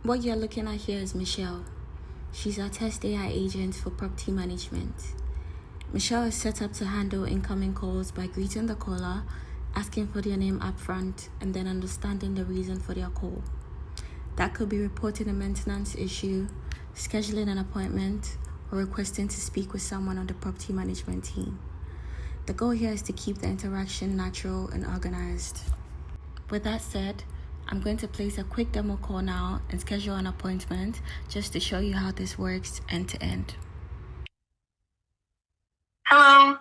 What you're looking at here is Michelle. She's our test AI agent for property management. Michelle is set up to handle incoming calls by greeting the caller, asking for their name upfront, and then understanding the reason for their call. That could be reporting a maintenance issue, scheduling an appointment, or requesting to speak with someone on the property management team. The goal here is to keep the interaction natural and organized. With that said, I'm going to place a quick demo call now and schedule an appointment just to show you how this works end to end. Hello.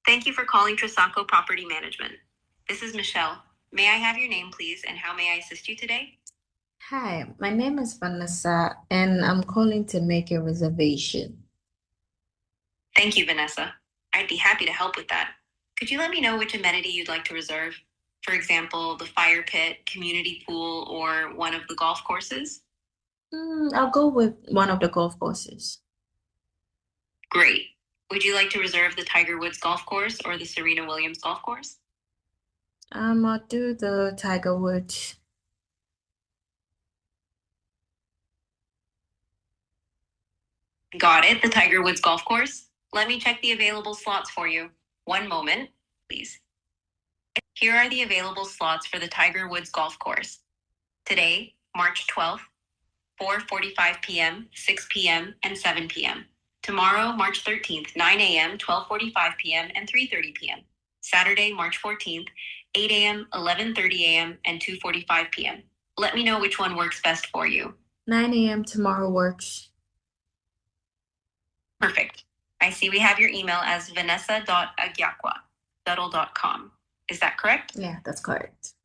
Thank you for calling Trisaco Property Management. This is Michelle. May I have your name, please, and how may I assist you today? Hi, my name is Vanessa, and I'm calling to make a reservation. Thank you, Vanessa. I'd be happy to help with that. Could you let me know which amenity you'd like to reserve? For example, the fire pit, community pool, or one of the golf courses? I'll go with one of the golf courses. Great. Would you like to reserve the Tiger Woods Golf Course or the Serena Williams Golf Course? I'll do the Tiger Woods. Got it, the Tiger Woods Golf Course. Let me check the available slots for you. One moment, please. Here are the available slots for the Tiger Woods Golf Course. Today, March 12th, 4:45 p.m., 6 p.m., and 7 p.m. Tomorrow, March 13th, 9 a.m., 12:45 p.m., and 3:30 p.m. Saturday, March 14th, 8 a.m., 11:30 a.m., and 2:45 p.m. Let me know which one works best for you. 9 a.m. tomorrow works. Perfect. I see we have your email as vanessa.agyakwa@duttel.com. Is that correct? Yeah, that's correct.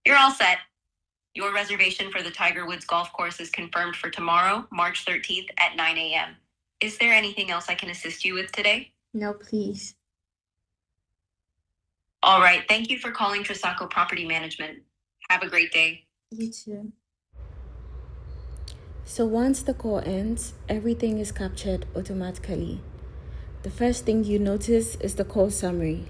You're all set. Your reservation for the Tiger Woods Golf Course is confirmed for tomorrow, March 13th at 9 a.m. Is there anything else I can assist you with today? No, please. All right. Thank you for calling Trisaco Property Management. Have a great day. You too. So once the call ends, everything is captured automatically. The first thing you notice is the call summary.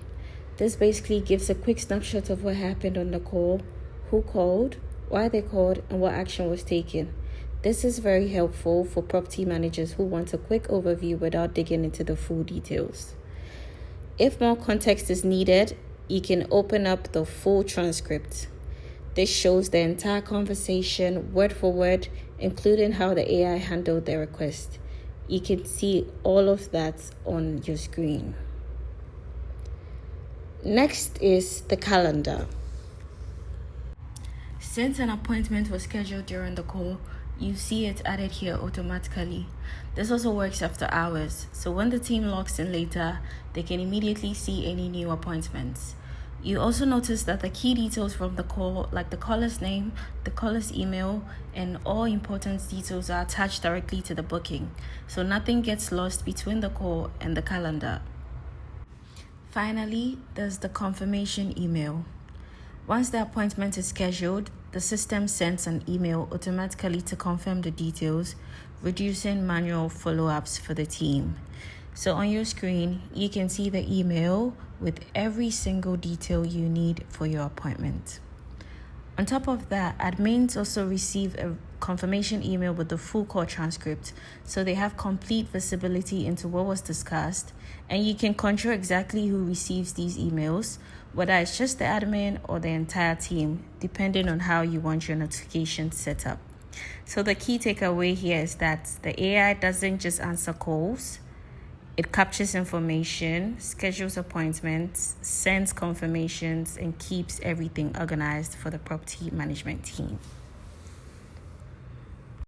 This basically gives a quick snapshot of what happened on the call, who called, why they called, and what action was taken. This is very helpful for property managers who want a quick overview without digging into the full details. If more context is needed, you can open up the full transcript. This shows the entire conversation word for word, including how the AI handled the request. You can see all of that on your screen. Next is the calendar. Since an appointment was scheduled during the call, you see it added here automatically. This also works after hours, so when the team logs in later, they can immediately see any new appointments. You also notice that the key details from the call, like the caller's name, the caller's email, and all important details are attached directly to the booking, so nothing gets lost between the call and the calendar. Finally, there's the confirmation email. Once the appointment is scheduled, the system sends an email automatically to confirm the details, reducing manual follow-ups for the team. So on your screen, you can see the email with every single detail you need for your appointment. On top of that, admins also receive a confirmation email with the full call transcript, so they have complete visibility into what was discussed, and you can control exactly who receives these emails, whether it's just the admin or the entire team, depending on how you want your notification set up. So the key takeaway here is that the AI doesn't just answer calls. It captures information, schedules appointments, sends confirmations, and keeps everything organized for the property management team.